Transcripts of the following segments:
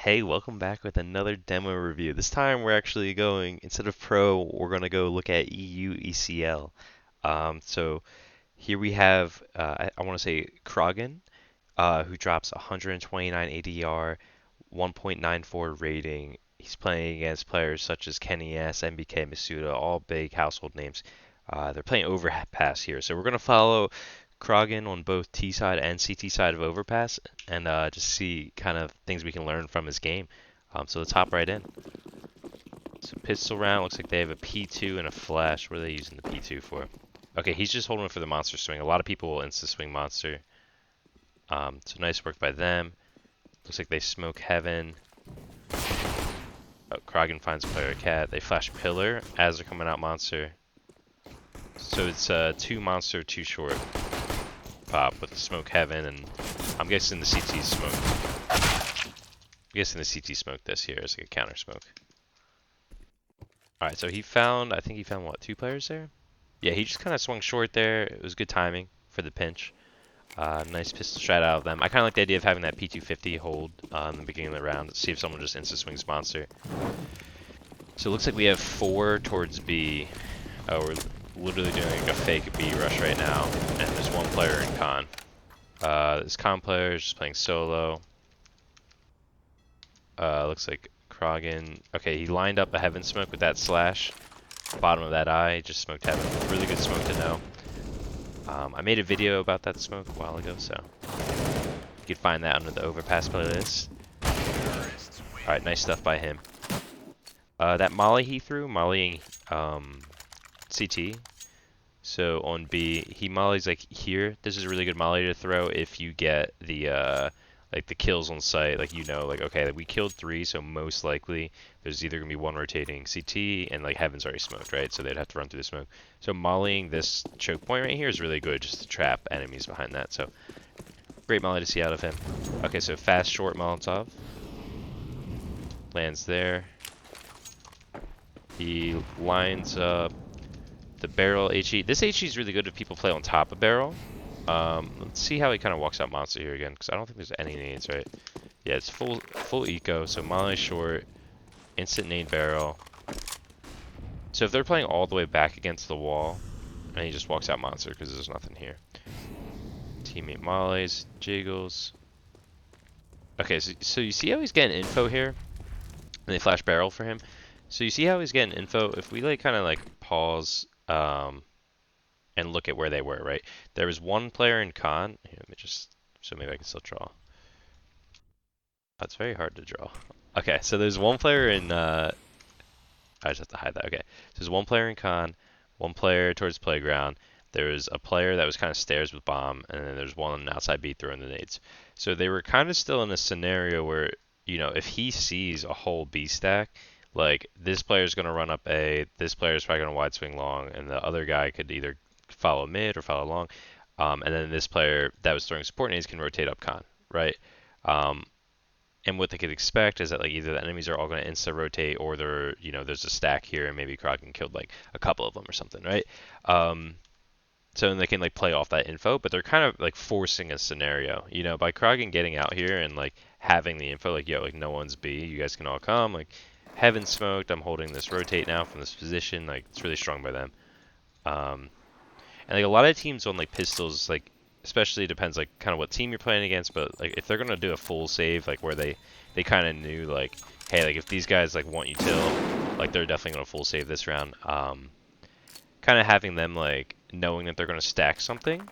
Hey, welcome back with another demo review. This time we're actually going, instead of Pro, we're going to go look at EU ECL. So here we have, I want to say kraghen, who drops 129 ADR, 1.94 rating. He's playing against players such as Kenny S, MBK, Masuda, all big household names. They're playing Overpass here, so we're going to follow kraghen on both T side and CT side of Overpass, and just see kind of things we can learn from his game. So let's hop right in. So pistol round, looks like they have a P2 and a flash. What are they using the P2 for? Okay, he's just holding it for the monster swing. A lot of people will insta swing monster. So nice work by them. Looks like they smoke heaven. Oh, kraghen finds a player cat. They flash pillar as they're coming out monster. So it's 2 monster, 2 short pop with the smoke heaven, and I'm guessing the CT smoke. I'm guessing the CT smoked this here as like a counter smoke. Alright, so he found, I think he found what, 2 players there? Yeah, he just kind of swung short there. It was good timing for the pinch. Nice pistol strat out of them. I kind of like the idea of having that P250 hold in the beginning of the round. See if someone just insta swings monster. So it looks like we have 4 towards B. Oh, we're literally doing like a fake B rush right now, and there's 1 player in con. This con player is just playing solo. Looks like kraghen. Okay, he lined up a heaven smoke with that slash. Bottom of that eye, just smoked heaven. Really good smoke to know. I made a video about that smoke a while ago, so you can find that under the Overpass playlist. Alright, nice stuff by him. That molly he threw, mollying CT. So on B, he mollies like here. This is a really good molly to throw if you get the like the kills on site. Like like okay, we killed 3, so most likely there's either gonna be 1 rotating CT and like heaven's already smoked, right? So they'd have to run through the smoke. So mollying this choke point right here is really good just to trap enemies behind that. So great molly to see out of him. Okay, so fast short Molotov lands there. He lines up the barrel HE. This HE is really good if people play on top of barrel. Let's see how he kind of walks out monster here again, because I don't think there's any nades, right? Yeah, it's full eco, so molly short, instant nade barrel. So if they're playing all the way back against the wall, and he just walks out monster because there's nothing here. Teammate mollies, jiggles. Okay, so you see how he's getting info here? And they flash barrel for him. So you see how he's getting info? If we like kind of like pause and look at where they were, right? There was 1 player in con. Here, let me just, so maybe I can still draw. That's very hard to draw. Okay, so there's 1 player in, I just have to hide that. Okay, so there's 1 player in con, 1 player towards playground. There's a player that was kind of stairs with bomb, and then there's 1 outside B throwing the nades. So they were kind of still in a scenario where, if he sees a whole B stack, like this player's going to run up A, this player's probably going to wide swing long, and the other guy could either follow mid or follow long, and then this player that was throwing support nades can rotate up con, right? And what they could expect is that like either the enemies are all going to insta rotate, or they're there's a stack here and maybe kraghen killed like a couple of them or something, right? So then they can like play off that info, but they're kind of like forcing a scenario, by kraghen getting out here and like having the info, like like no one's B, you guys can all come, like heaven smoked, I'm holding this rotate now from this position, like it's really strong by them. And like a lot of teams on like pistols, like especially depends like kind of what team you're playing against, but like if they're gonna do a full save, like where they kind of knew like, hey, like if these guys like want you till, like they're definitely gonna full save this round. Kind of having them like knowing that they're gonna stack something,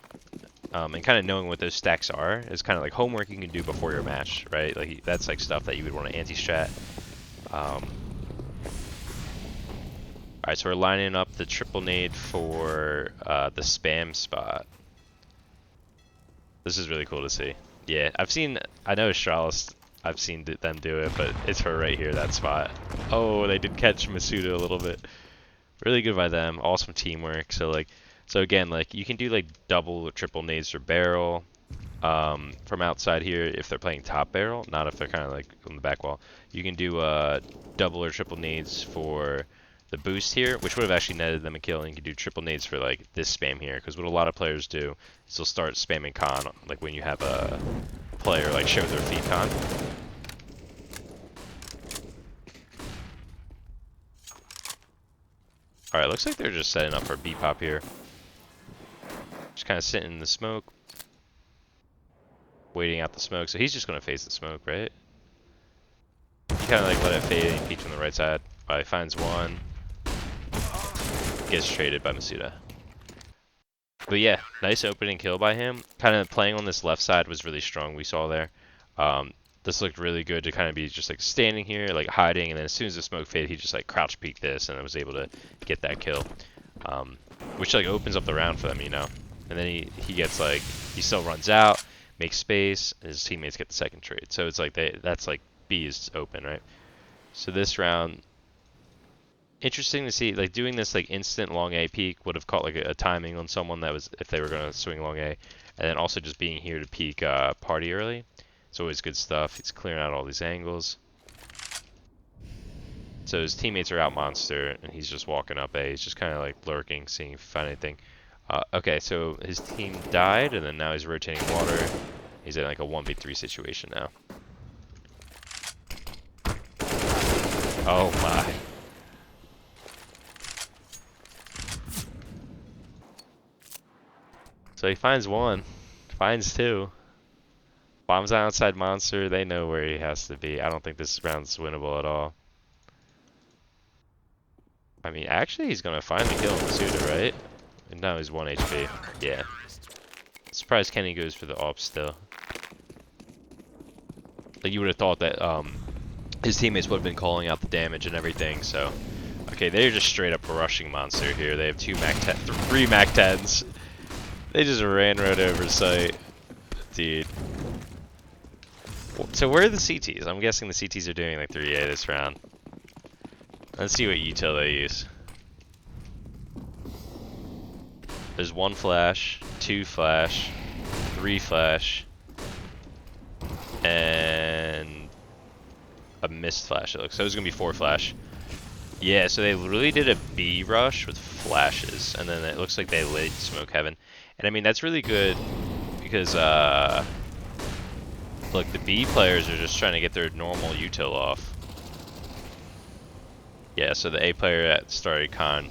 and kind of knowing what those stacks are is kind of like homework you can do before your match, right? Like that's like stuff that you would want to anti-strat. Alright, so we're lining up the triple nade for the spam spot. This is really cool to see. Yeah, I know Astralis, I've seen them do it, but it's for right here, that spot. Oh, they did catch Masuda a little bit. Really good by them, awesome teamwork. So again, like you can do like double or triple nades for barrel from outside here if they're playing top barrel, not if they're kind of like on the back wall. You can do double or triple nades for the boost here, which would have actually netted them a kill, and you can do triple nades for like this spam here, because what a lot of players do is they'll start spamming con, like when you have a player like show their feet con. Alright, looks like they're just setting up for B pop here. Just kind of sitting in the smoke. Waiting out the smoke. So he's just going to face the smoke, right? He kind of like let it fade and he peeks on the right side. He finds one. Gets traded by Masuda. But yeah, nice opening kill by him. Kind of playing on this left side was really strong, we saw there. This looked really good to kind of be just like standing here, like hiding, and then as soon as the smoke faded, he just like crouch peeked this and was able to get that kill. Which like opens up the round for them, you know. And then he gets like, he still runs out, makes space, and his teammates get the second trade. So it's like that's like B is open, right? So this round, interesting to see, like doing this like instant long A peek would have caught like a timing on someone that was, if they were going to swing long A. And then also just being here to peek party early. It's always good stuff. He's clearing out all these angles. So his teammates are out monster, and he's just walking up A. He's just kind of like lurking, seeing if he finds anything. Okay, so his team died, and then now he's rotating water. He's in like a 1v3 situation now. Oh my. So he finds one, finds two. Bombs outside monster, they know where he has to be. I don't think this round's winnable at all. I mean, actually, he's gonna finally kill Masuda, right? And now he's 1 HP. Yeah. Surprised Kenny goes for the AWP still. Like, you would have thought that his teammates would have been calling out the damage and everything, so. Okay, they're just straight up rushing monster here. They have 3 Mac 10s. They just ran right over site. Dude. So where are the CTs? I'm guessing the CTs are doing like 3A this round. Let's see what util they use. There's 1 flash, 2 flash, 3 flash, and a missed flash, it looks. So it's going to be 4 flash. Yeah, so they literally did a B rush with flashes, and then it looks like they lit smoke heaven. And I mean, that's really good because, look, the B players are just trying to get their normal util off. Yeah, so the A player that started con,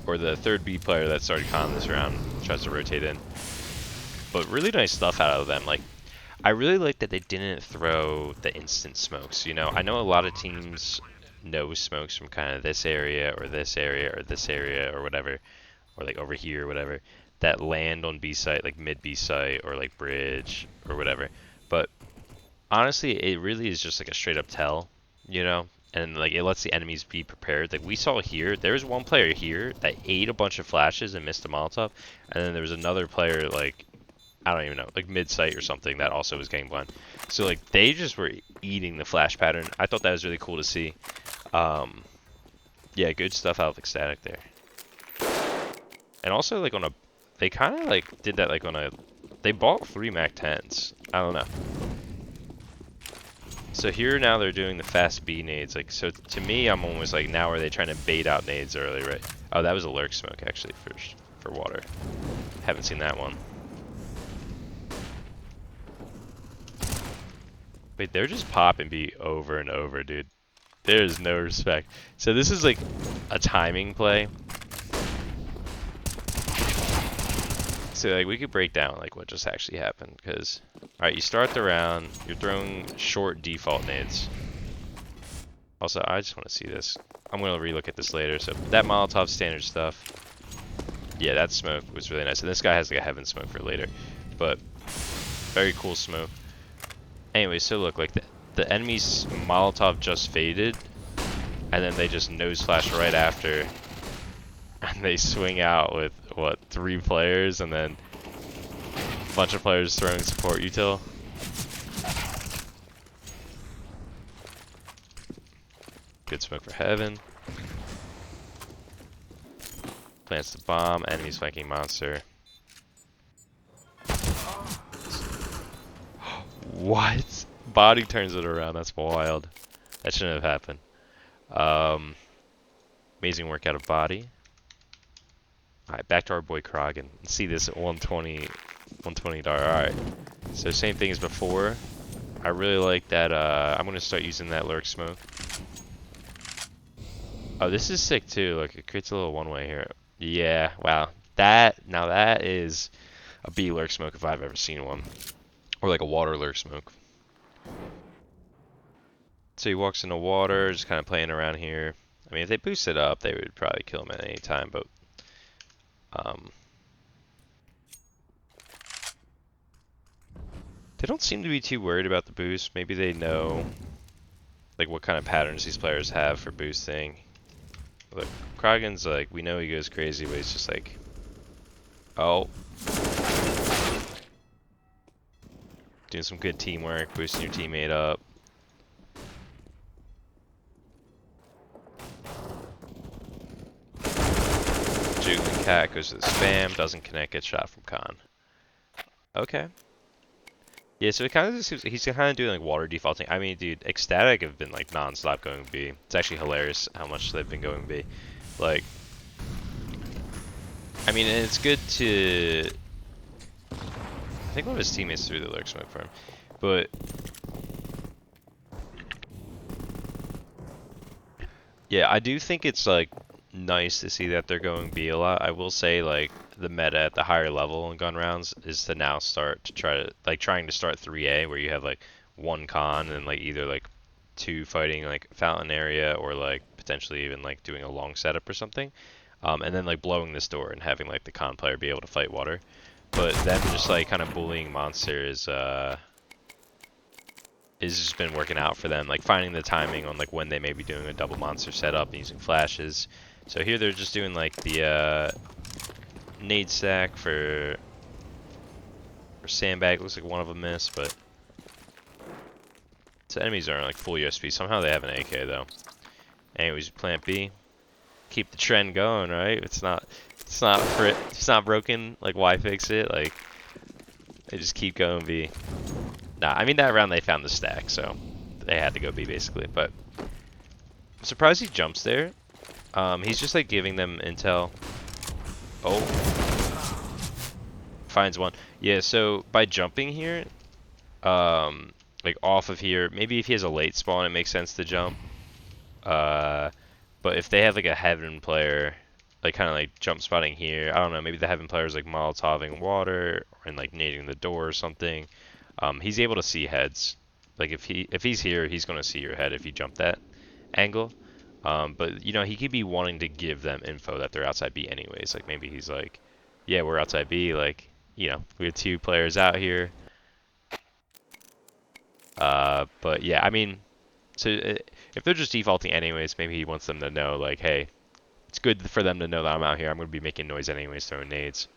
or the third B player that started con this round, tries to rotate in. But really nice stuff out of them. Like, I really like that they didn't throw the instant smokes. You know, I know a lot of teams know smokes from kind of this area or this area or this area or whatever, or like over here or whatever, that land on B site, like mid B site or like bridge or whatever. But honestly, it really is just like a straight up tell, you know? And like it lets the enemies be prepared. Like we saw here, there was one player here that ate a bunch of flashes and missed a Molotov, and then there was another player like, I don't even know, like mid-site or something that also was getting blind. So like they just were eating the flash pattern. I thought that was really cool to see. Yeah, good stuff out of Ecstatic there. And also like on a, they kind of like did that like on a, they bought 3 Mac 10s. I don't know. So here now they're doing the fast B nades. Like, so to me, I'm almost like, now are they trying to bait out nades early, right? Oh, that was a lurk smoke actually for water. Haven't seen that one. Wait, they're just popping B over and over, dude. There is no respect. So this is like a timing play. So like we could break down like what just actually happened, because alright, you start the round, you're throwing short default nades. Also, I just want to see this. I'm gonna relook at this later. So that Molotov standard stuff. Yeah, that smoke was really nice. And this guy has like a heaven smoke for later. But very cool smoke. Anyway, so look, like the enemy's Molotov just faded, and then they just nose flash right after, and they swing out with what, 3 players, and then a bunch of players throwing support util. Good smoke for heaven. Plants the bomb. Enemy's flanking monster. What? Body turns it around. That's wild. That shouldn't have happened. Amazing work out of body. Alright, back to our boy Kraghen. Let's see this at 120 dart. Alright. So same thing as before. I really like that. I'm going to start using that lurk smoke. Oh, this is sick too. Look, it creates a little one-way here. Yeah, wow. That is a B lurk smoke if I've ever seen one. Or like a water lurk smoke. So he walks into water, just kind of playing around here. I mean, if they boost it up, they would probably kill him at any time, but um, they don't seem to be too worried about the boost. Maybe they know like what kind of patterns these players have for boosting. Look, Kraghen's like, we know he goes crazy, but he's just like, oh. Doing some good teamwork, boosting your teammate up. Juggling cat goes to the spam, doesn't connect, gets shot from Con. Okay. Yeah, so it kind of just seems he's kind of doing like water defaulting. I mean, dude, Ecstatic have been like non-stop going B. It's actually hilarious how much they've been going B. Like, I mean, and it's good to. I think one of his teammates threw the lurk smoke for him, but yeah, I do think it's like nice to see that they're going B a lot. I will say like the meta at the higher level in gun rounds is to now start to trying to start 3A where you have like one con and like either like two fighting like fountain area or like potentially even like doing a long setup or something, and then like blowing this door and having like the con player be able to fight water. But them just like kind of bullying monster is just been working out for them, like finding the timing on like when they may be doing a double monster setup and using flashes. So here they're just doing like the nade stack for sandbag. Looks like one of them missed, but so enemies aren't like full USP. Somehow they have an AK though. Anyways, plant B. Keep the trend going, right? It's not broken. Like why fix it? Like they just keep going B. Nah, I mean that round they found the stack, so they had to go B basically. But I'm surprised he jumps there. He's just like giving them intel. Oh, finds one. Yeah, so by jumping here, like off of here, maybe if he has a late spawn, it makes sense to jump. But if they have like a heaven player, like kind of like jump spotting here, I don't know, maybe the heaven player is like molotoving water and like nading the door or something. He's able to see heads. Like if he's here, he's gonna see your head if you jump that angle. But you know, he could be wanting to give them info that they're outside B anyways. Like maybe he's like, yeah, we're outside B. Like, you know, we have two players out here. But yeah, I mean, so if they're just defaulting anyways, maybe he wants them to know like, hey, it's good for them to know that I'm out here. I'm gonna be making noise anyways, throwing nades.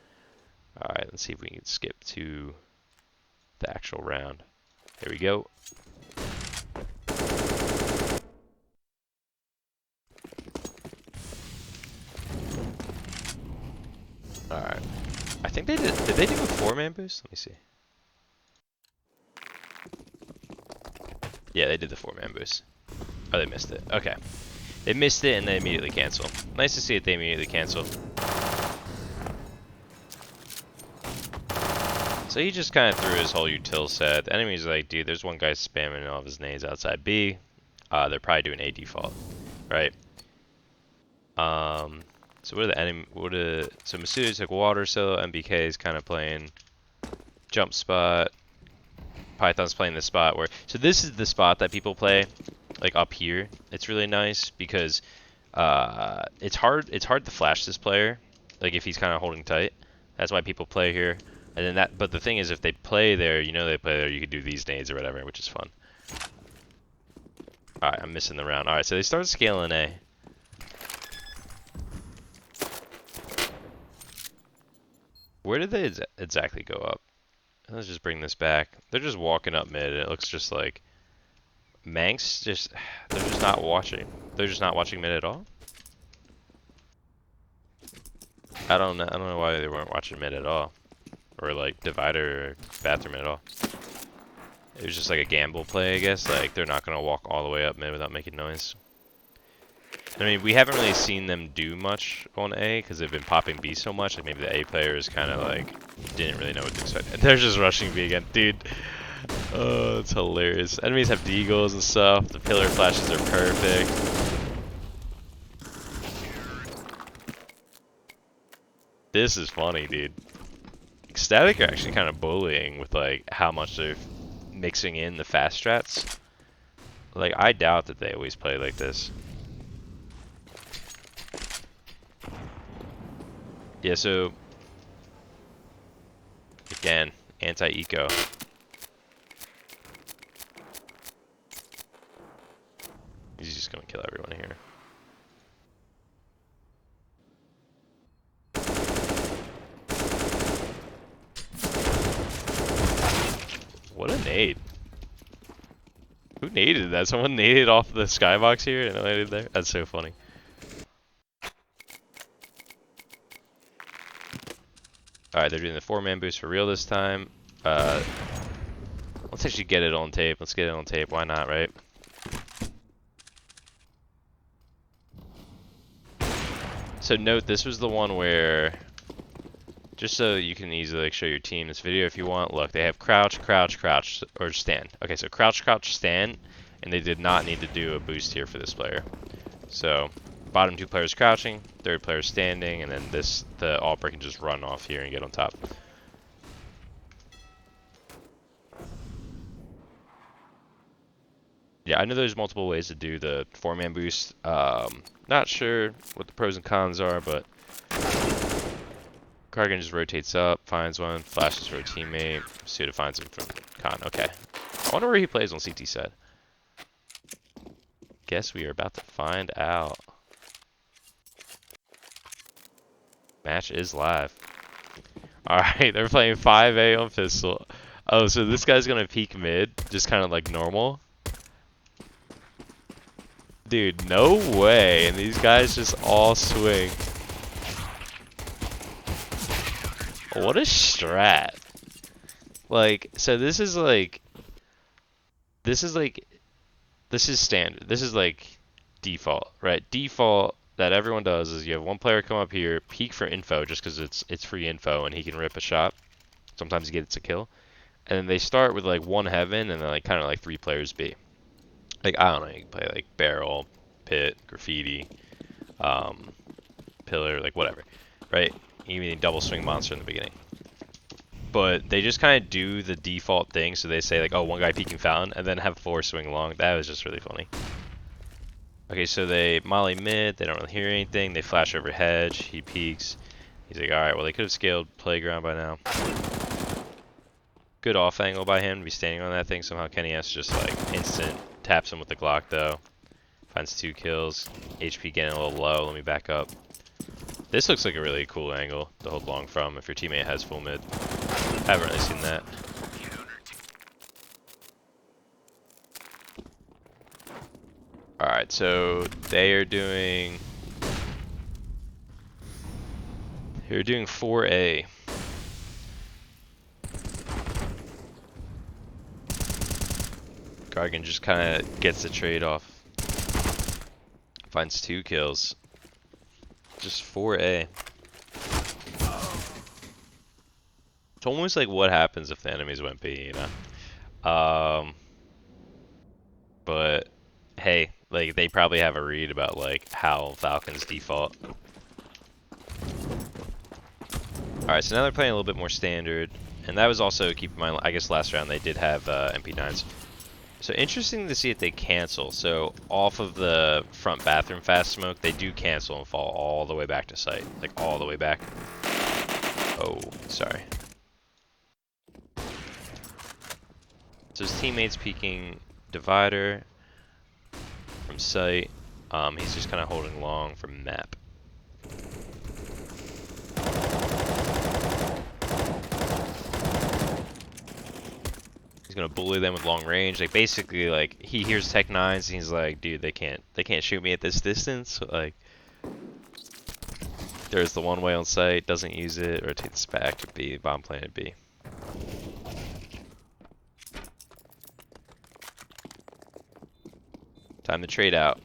All right, let's see if we can skip to the actual round. Here we go. Alright. I think they did they do a 4-man boost? Let me see. Yeah, they did the 4-man boost. Oh, they missed it. Okay. They missed it and they immediately cancel. Nice to see that they immediately cancel. So he just kind of threw his whole util set. The enemy's like, dude, there's one guy spamming all of his nades outside B. They're probably doing A default, right? So what are the enemy? So Masuda took water, so MBK is kind of playing jump spot. Python's playing the spot where. So this is the spot that people play, like up here. It's really nice because it's hard to flash this player, like if he's kind of holding tight. That's why people play here. And then but the thing is, if they play there, you know they play there, you could do these nades or whatever, which is fun. Alright, I'm missing the round. Alright, so they start scaling A. Where did they exactly go up? Let's just bring this back. They're just walking up mid, and it looks just like Manx they're just not watching. They're just not watching mid at all. I don't know why they weren't watching mid at all. Or like divider or bathroom at all. It was just like a gamble play, I guess. Like they're not gonna walk all the way up mid without making noise. I mean, we haven't really seen them do much on A because they've been popping B so much. Like maybe the A players kind of like didn't really know what to expect. They're just rushing B again, dude. Oh, it's hilarious. Enemies have deagles and stuff. The pillar flashes are perfect. This is funny, dude. Static are actually kind of bullying with like how much they're mixing in the fast strats. Like, I doubt that they always play like this. Yeah, so again, anti-eco. He's just gonna kill everyone here. What a nade. Who naded that? Someone naded off the skybox here and landed there? That's so funny. Alright, they're doing the 4-man boost for real this time. Let's actually get it on tape. Let's get it on tape. Why not, right? So note, this was the one where, just so you can easily like show your team this video if you want, look, they have crouch, crouch, crouch, or stand. Okay, so crouch, crouch, stand, and they did not need to do a boost here for this player. So, bottom 2 players crouching, 3rd player standing, and then the all-break can just run off here and get on top. Yeah, I know there's multiple ways to do the 4-man boost. Not sure what the pros and cons are, but kraghen just rotates up, finds one, flashes for a teammate, Suda finds him from con. Okay. I wonder where he plays on CT side. Guess we are about to find out. Match is live. Alright, they're playing 5A on pistol. Oh, so this guy's gonna peek mid, just kind of like normal. Dude, no way. And these guys just all swing. What a strat. Like, so this is standard. This is like default, right? Default that everyone does is you have one player come up here, peek for info just because it's free info and he can rip a shot. Sometimes he gets a kill. And then they start with like 1 heaven and then like kind of like 3 players B. Like, I don't know, you can play like barrel, pit, graffiti, pillar, like whatever, right? You need double swing monster in the beginning. But they just kind of do the default thing, so they say like, oh, 1 guy peeking fountain, and then have 4 swing long. That was just really funny. Okay, so they molly mid, they don't really hear anything, they flash over hedge, he peeks. He's like, alright, well they could have scaled playground by now. Good off angle by him to be standing on that thing. Somehow Kenny S just like instant taps him with the Glock though. Finds 2 kills. HP getting a little low. Let me back up. This looks like a really cool angle to hold long from if your teammate has full mid. Haven't really seen that. Alright, so they're doing 4A. kraghen just kind of gets the trade off. Finds 2 kills. Just 4A. It's almost like what happens if the enemies went B, you know? But hey, like they probably have a read about like how Falcons default. Alright, so now they're playing a little bit more standard. And that was also, keep in mind, I guess last round they did have MP9s. So interesting to see if they cancel. So off of the front bathroom fast smoke, they do cancel and fall all the way back to site. Like all the way back. Oh, sorry. So his teammate's peeking divider from site. He's just kind of holding long from map. He's gonna bully them with long range. Like basically, like he hears Tech 9s and he's like, dude, they can't shoot me at this distance. Like there's the one way on site, doesn't use it, rotates back to B, bomb planted B. Time to trade out.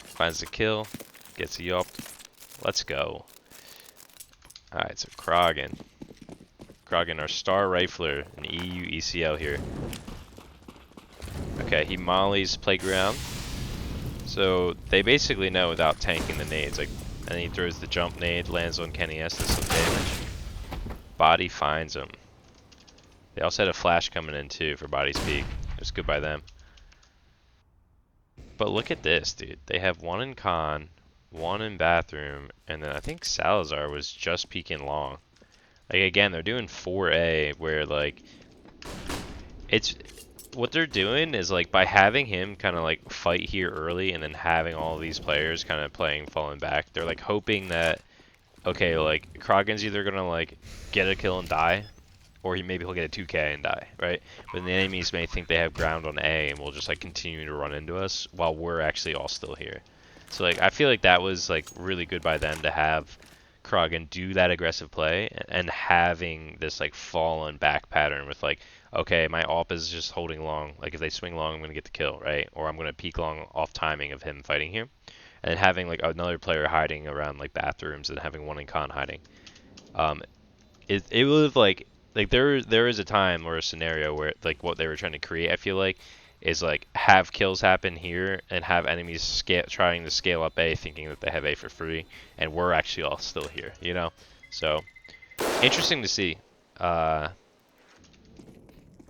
Finds the kill, gets a yelped. Let's go. Alright, so kraghen, our star rifler, an EU ECL here. Okay, he mollies playground. So they basically know without tanking the nades. Like And then he throws the jump nade, lands on Kenny S, does some damage. Body finds him. They also had a flash coming in too for Body's peak. It was good by them. But look at this, dude. They have one in con, one in bathroom, and then I think Salazar was just peeking long. Like again, they're doing 4A where like it's what they're doing is like by having him kind of like fight here early and then having all these players kind of playing falling back, they're like hoping that okay, like kraghen's either gonna like get a kill and die, or maybe he'll get a 2k and die, right? But the enemies may think they have ground on A and will just like continue to run into us while we're actually all still here. So like I feel like that was like really good by them to have kraghen do that aggressive play and having this like fallen back pattern with like, okay, my AWP is just holding long. Like if they swing long, I'm gonna get the kill, right? Or I'm gonna peek long off timing of him fighting here, and having like another player hiding around like bathrooms and having one in con hiding. It would have like there is a time or a scenario where like what they were trying to create, I feel like, is like have kills happen here and have enemies trying to scale up A thinking that they have A for free and we're actually all still here, you know? So interesting to see their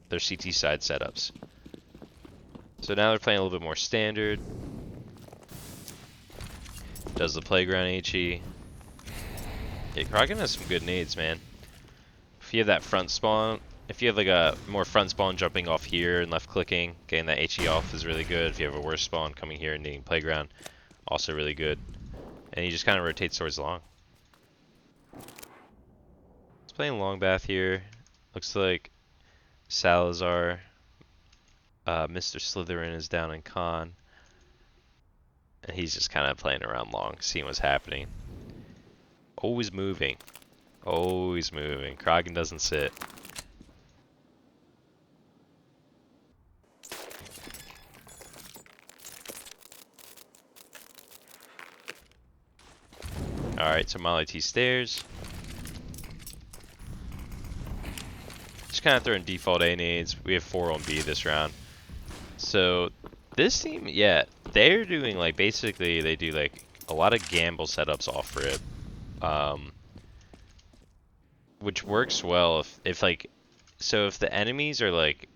CT side setups. So now they're playing a little bit more standard. Does the playground HE. Yeah, kraghen has some good nades, man. If you have that front spawn, if you have like a more front spawn jumping off here and left clicking, getting that HE off is really good. If you have a worse spawn coming here and needing playground, also really good. And he just kind of rotates towards long. He's playing long bath here. Looks like Salazar, Mr. Slytherin is down in con. And he's just kind of playing around long, seeing what's happening. Always moving. Always moving. kraghen doesn't sit. Alright, so Molly T stairs. Just kind of throwing default A nades. We have 4 on B this round. So this team, yeah, they're doing like basically they do like a lot of gamble setups off rip. Which works well if like, so if the enemies are like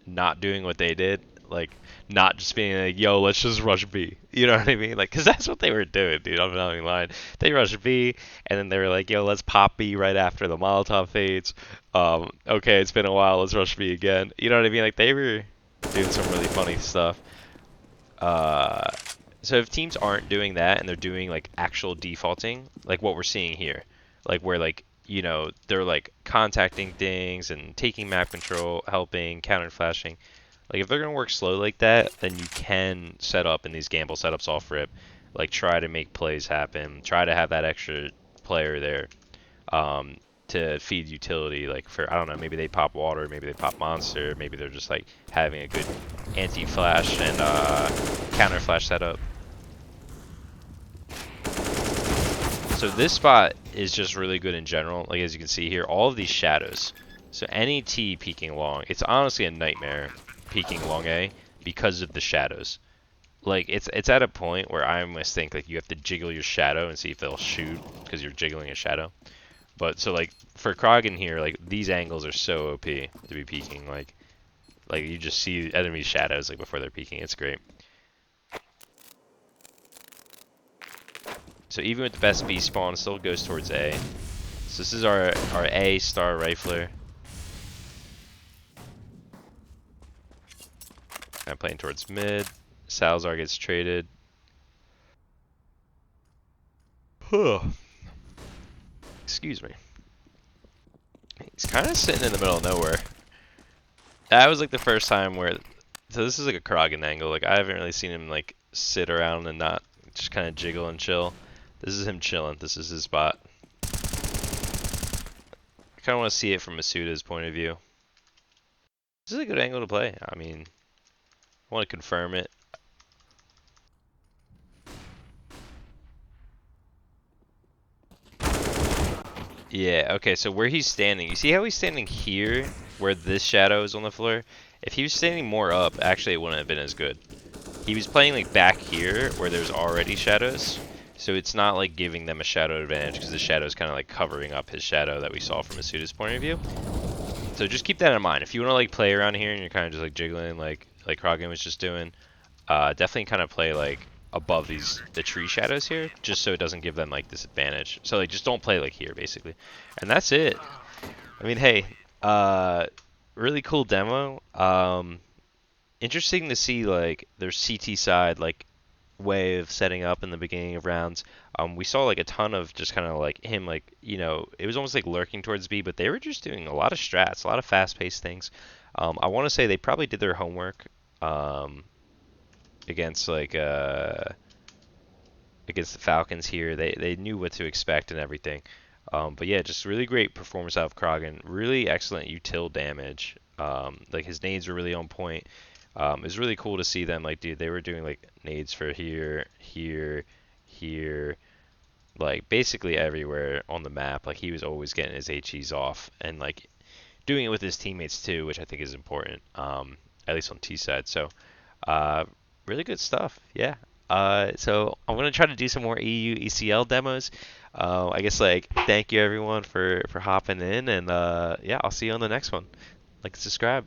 not doing what they did, like not just being like, yo, let's just rush B, you know what I mean? Like, cause that's what they were doing, dude. I'm not even lying. They rushed B, and then they were like, yo, let's pop B right after the Molotov fades. Okay, it's been a while, let's rush B again. You know what I mean? Like they were doing some really funny stuff. So if teams aren't doing that and they're doing like actual defaulting, like what we're seeing here, like where like, you know, they're like contacting things and taking map control, helping, counter flashing. Like if they're gonna work slow like that, then you can set up in these gamble setups off rip, like try to make plays happen, try to have that extra player there, to feed utility. Like for, I don't know, maybe they pop water, maybe they pop monster, maybe they're just like having a good anti-flash and counter flash setup. So this spot is just really good in general. Like as you can see here, all of these shadows. So any T peeking long, it's honestly a nightmare peeking long A because of the shadows. Like it's at a point where I almost think like you have to jiggle your shadow and see if they'll shoot because you're jiggling a shadow. But so like for kraghen here, like these angles are so OP to be peeking. Like you just see enemy shadows like before they're peeking. It's great. So even with the best B spawn, it still goes towards A. So this is our A star rifler. I'm playing towards mid. Salazar gets traded. Excuse me. He's kind of sitting in the middle of nowhere. That was like the first time where, so this is like a kraghen angle. Like I haven't really seen him like sit around and not just kind of jiggle and chill. This is him chilling. This is his spot. I kind of want to see it from Masuda's point of view. This is a good angle to play. I mean, I want to confirm it. Yeah, okay, so where he's standing, you see how he's standing here, where this shadow is on the floor? If he was standing more up, actually it wouldn't have been as good. He was playing like back here, where there's already shadows. So it's not like giving them a shadow advantage because the shadow is kind of like covering up his shadow that we saw from Asuda's point of view. So just keep that in mind. If you want to like play around here and you're kind of just like jiggling like kraghen was just doing, definitely kind of play like above the tree shadows here, just so it doesn't give them like disadvantage. So like just don't play like here basically, and that's it. I mean, hey, really cool demo. Interesting to see like their CT side like way of setting up in the beginning of rounds. We saw like a ton of just kind of like him like it was almost like lurking towards B, but they were just doing a lot of strats, a lot of fast-paced things. I want to say they probably did their homework um, against against the Falcons here. They knew what to expect and everything. But yeah, just really great performance out of kraghen. Really excellent util damage. Like his nades were really on point. It was really cool to see them like, dude, they were doing like nades for here, here, here, like basically everywhere on the map. Like he was always getting his HEs off and like doing it with his teammates too, which I think is important. At least on T side. So uh, really good stuff. Yeah. So I'm gonna try to do some more EU ECL demos. I guess like thank you everyone for hopping in, and yeah, I'll see you on the next one. Like and subscribe.